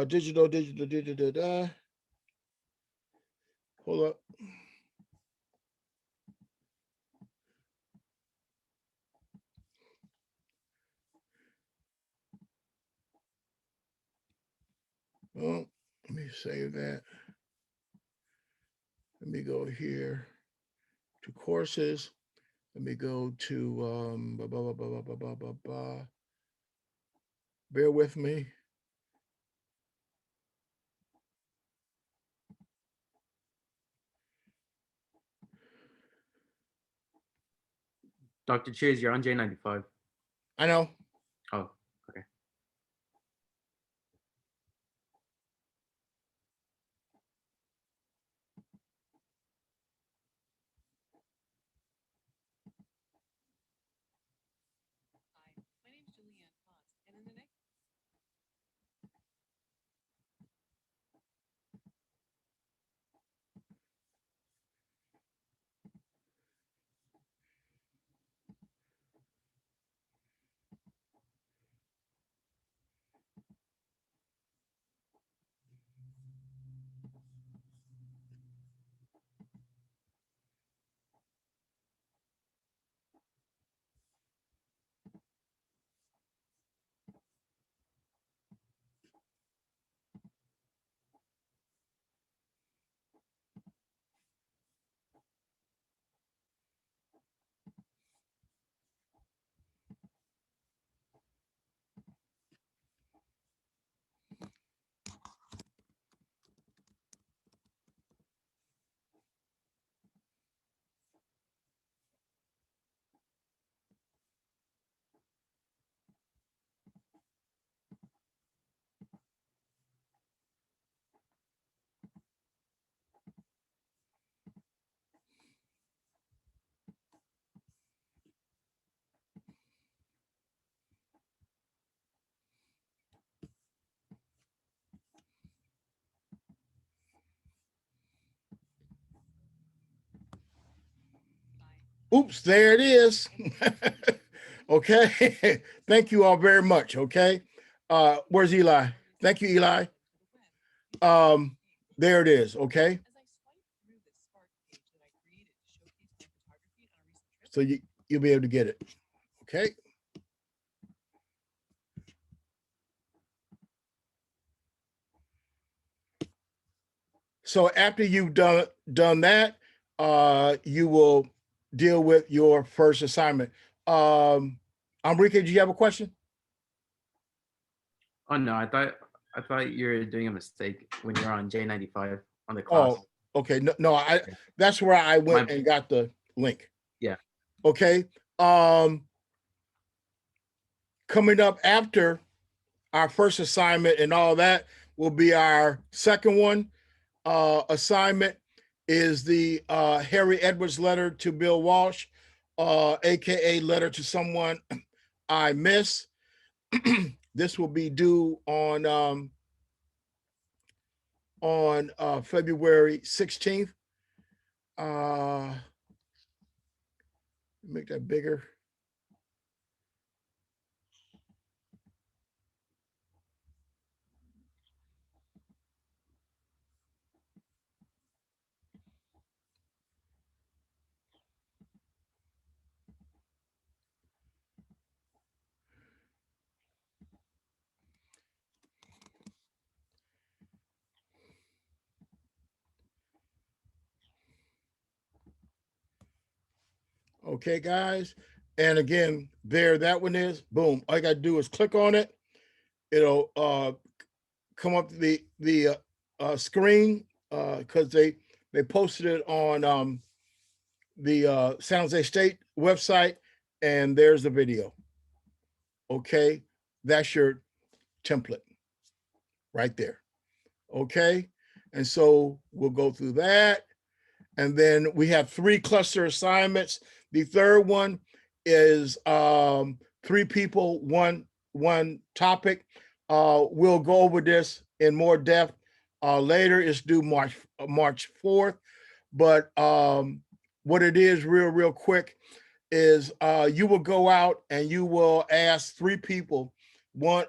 Digital. Hold up. Oh, let me save that. Let me go here to courses. Let me go to bear with me. Dr. Cheers, you're on J95. I know. Oh, okay. Oops, there it is. Okay. Thank you all very much. Okay. Where's Eli? Thank you, Eli. There it is. Okay. So you'll be able to get it. Okay. So after you've done that, you will deal with your first assignment. Enrique, do you have a question? Oh no, I thought you were doing a mistake when you're on J95 on the class. Oh, okay. No, that's where I went and got the link. Yeah. Okay. Coming up after our first assignment and all that will be our second one. Assignment is the Harry Edwards letter to Bill Walsh, aka letter to someone I miss. This will be due on February 16th. Make that bigger. Okay, guys. And again, there that one is. Boom. All you gotta do is click on it. It'll come up the screen because they posted it on the San Jose State website, and there's the video. Okay, that's your template right there. Okay, and so we'll go through that, and then we have 3 cluster assignments. The third one is 3 people, one topic. We'll go over this in more depth later. It's due March 4th, but what it is real quick is you will go out and you will ask 3 people, one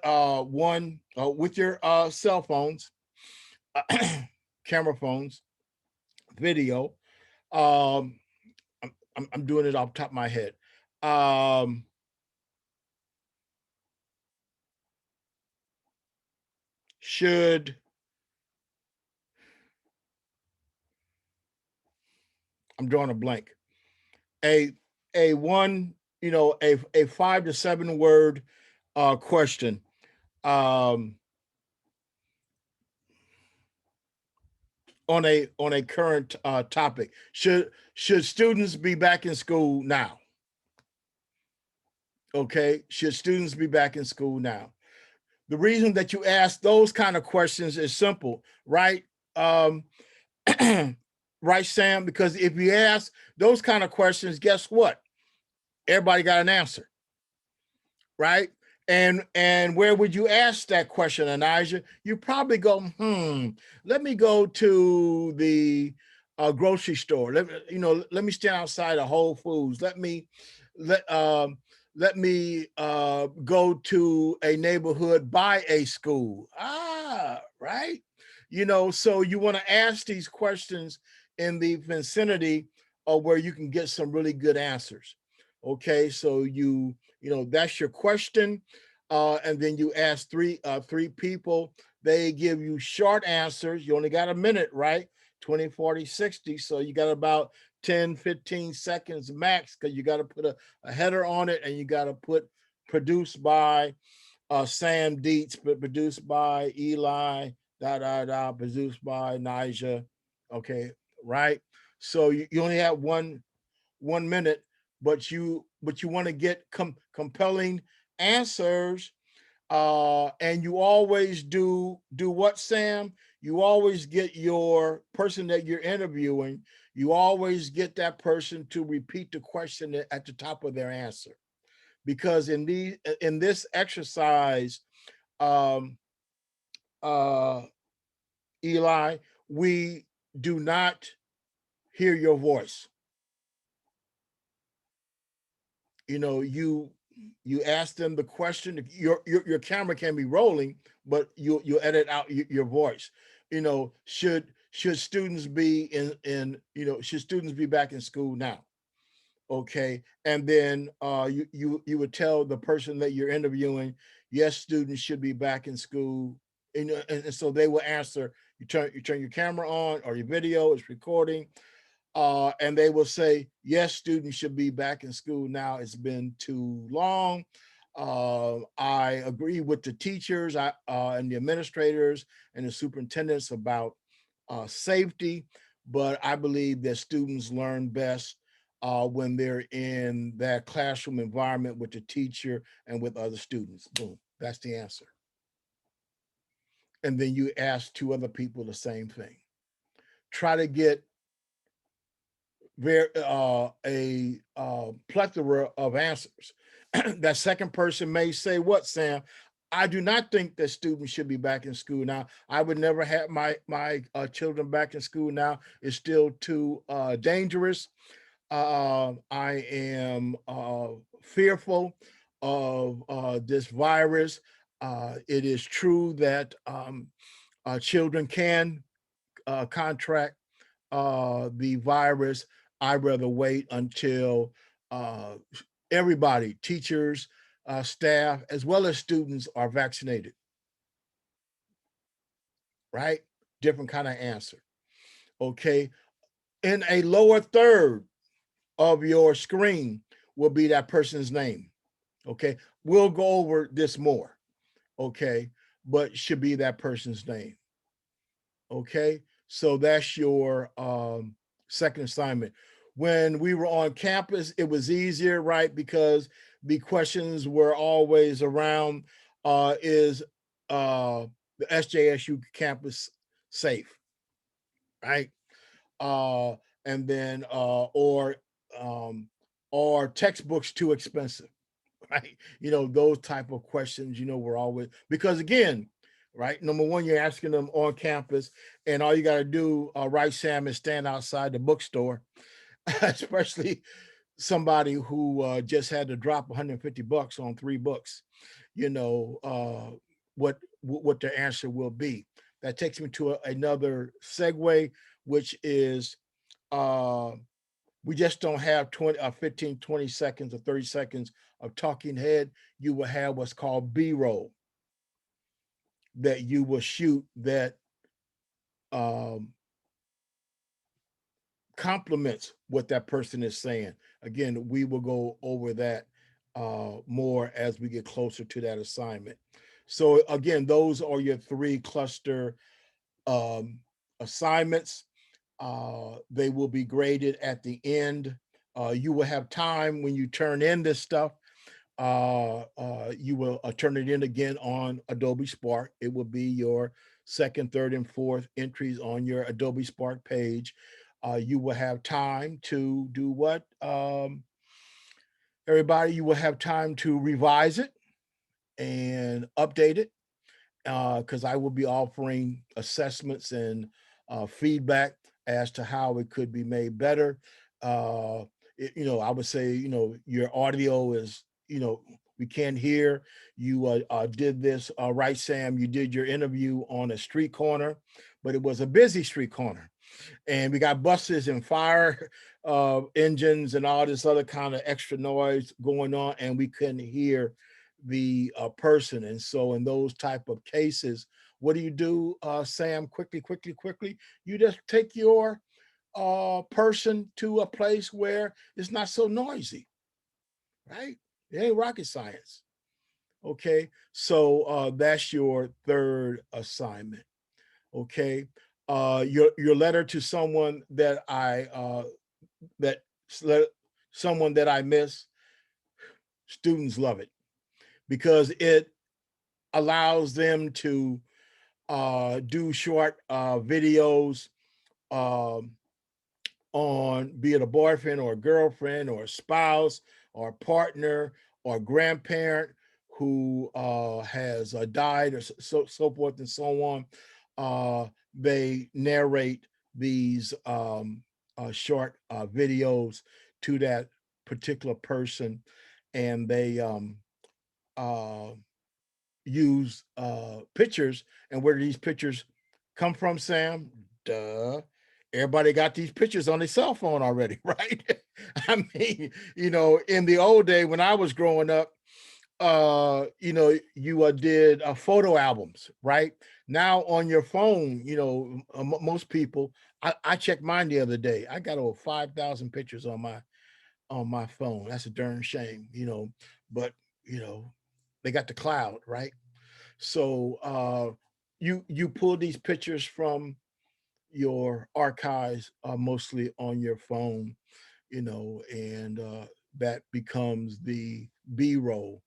with your cell phones, camera phones, video. I'm doing it off the top of my head. I'm drawing a blank. A one, a 5 to 7 word question. On a current topic. Should students be back in school now? Okay, should students be back in school now? The reason that you ask those kind of questions is simple, right? Right, Sam? Because if you ask those kind of questions, guess what? Everybody got an answer, right? And where would you ask that question, Anijah? You probably go, let me go to the grocery store. Let me stand outside of Whole Foods. Let me go to a neighborhood by a school. Right. So you want to ask these questions in the vicinity of where you can get some really good answers. Okay, so that's your question. And then you ask three people. They give you short answers. You only got a minute, right? 20, 40, 60. So you got about 10, 15 seconds max, because you got to put a header on it, and you got to put produced by Sam Dietz, but produced by Eli, produced by Nija. Okay, right? So you only have one minute, but you want to get compelling answers, and you always do what, Sam? You always get your person that you're interviewing, you always get that person to repeat the question at the top of their answer, because in this exercise, Eli, we do not hear your voice. You ask them the question. Your camera can be rolling, but you'll edit out your voice. Should students be should students be back in school now? Okay, and then you would tell the person that you're interviewing, yes, students should be back in school, and so they will answer. You turn your camera on, or your video is recording, and they will say, yes, students should be back in school now. It's been too long. I agree with the teachers and the administrators and the superintendents about safety, but I believe that students learn best when they're in that classroom environment with the teacher and with other students. Boom, that's the answer. And then you ask two other people the same thing. Try to get a plethora of answers. That second person may say, what, Sam? I do not think that students should be back in school now. I would never have my children back in school now. It's still too dangerous. I am fearful of this virus. It is true that children can contract the virus. I'd rather wait until everybody, teachers, staff, as well as students, are vaccinated. Right? Different kind of answer. Okay. In a lower third of your screen will be that person's name. Okay. We'll go over this more. Okay. But should be that person's name. Okay. So that's your second assignment. When we were on campus, it was easier, right? Because the questions were always around, is the SJSU campus safe, right? And then, or textbooks too expensive, right? Those type of questions, were always, because again, right, number one, you're asking them on campus, and all you got to do, right, Sam, is stand outside the bookstore, especially somebody who just had to drop $150 on 3 books, what their answer will be. That takes me to another segue, which is we just don't have 15, 20 seconds or 30 seconds of talking head. You will have what's called B-roll that you will shoot that complements what that person is saying. Again, we will go over that more as we get closer to that assignment. So again, those are your 3 cluster assignments. They will be graded at the end. You will have time when you turn in this stuff you will turn it in again on Adobe Spark. It will be your second, third, and fourth entries on your Adobe Spark page. You will have time to do what? Everybody, you will have time to revise it and update it, because I will be offering assessments and feedback as to how it could be made better. I would say, your audio is, we can't hear. You did this, right, Sam? You did your interview on a street corner, but it was a busy street corner. And we got buses and fire engines and all this other kind of extra noise going on, and we couldn't hear the person. And so in those type of cases, what do, Sam? Quickly, you just take your person to a place where it's not so noisy, right? It ain't rocket science. Okay, so that's your third assignment. Okay, your letter to someone that someone that I miss. Students love it because it allows them to do short videos on, be it a boyfriend or a girlfriend or a spouse or a partner or a grandparent who has died, or so forth and so on. They narrate these short videos to that particular person, and they use pictures. And where do these pictures come from, Sam? Duh. Everybody got these pictures on their cell phone already, right? I mean, in the old day when I was growing up, you did photo albums, right? Now on your phone, most people, I checked mine the other day. I got over 5,000 pictures on my phone. That's a darn shame, but they got the cloud, right? So you pull these pictures from your archives, mostly on your phone, and that becomes the B-roll,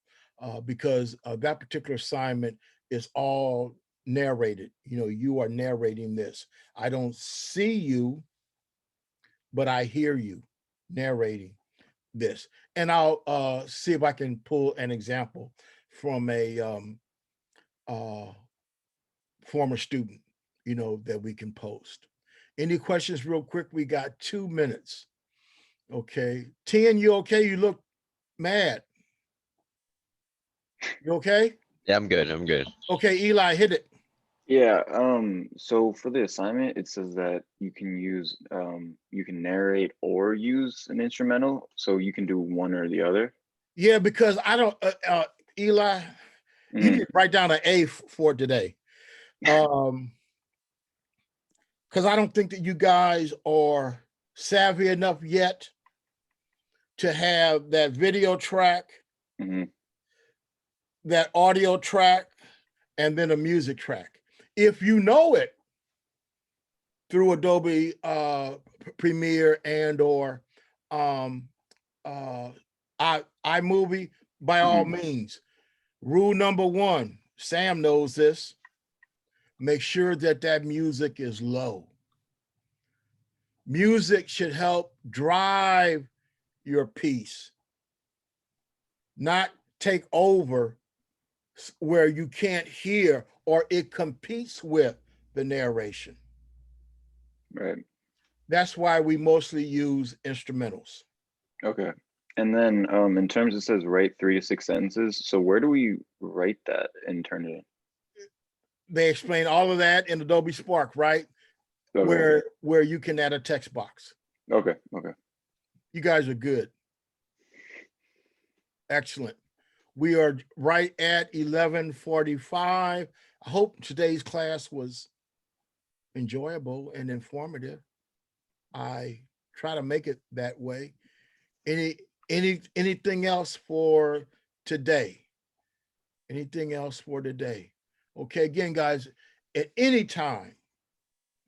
because that particular assignment is all narrated. You are narrating this. I don't see you, but I hear you narrating this. And I'll see if I can pull an example from a former student, that we can post. Any questions real quick? We got 2 minutes. Okay. 10, you okay? You look mad. You okay? Yeah, I'm good. I'm good. Okay, Eli, hit it. Yeah, so for the assignment, it says that you can narrate or use an instrumental, so you can do one or the other. Yeah, because I don't, Eli, you Mhm. can write down an A for today. Because I don't think that you guys are savvy enough yet to have that video track, Mhm. that audio track, and then a music track. If you know it through Adobe Premiere and or iMovie, by all means. Rule number 1, Sam knows this, make sure that music is low. Music should help drive your piece, not take over where you can't hear or it competes with the narration. Right. That's why we mostly use instrumentals. Okay. And then in terms, it says write 3 to 6 sentences. So where do we write that and turn it in? They explain all of that in Adobe Spark, right? Okay. Where you can add a text box. Okay. You guys are good. Excellent. We are right at 11:45. I hope today's class was enjoyable and informative. I try to make it that way. Anything else for today? Anything else for today? Okay, again, guys, at any time,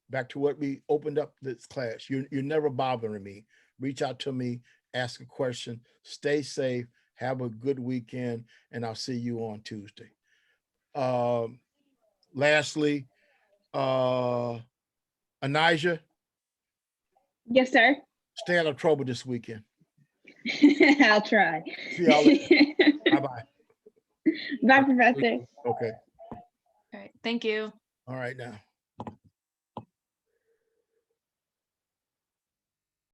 back to what we opened up this class, you're never bothering me. Reach out to me, ask a question, stay safe, Have a good weekend, and I'll see you on Tuesday. Lastly, Anijah, Yes, sir. stay out of trouble this weekend. I'll try. See y'all later. Bye-bye. Bye, Professor. Okay. All right. Thank you. All right now.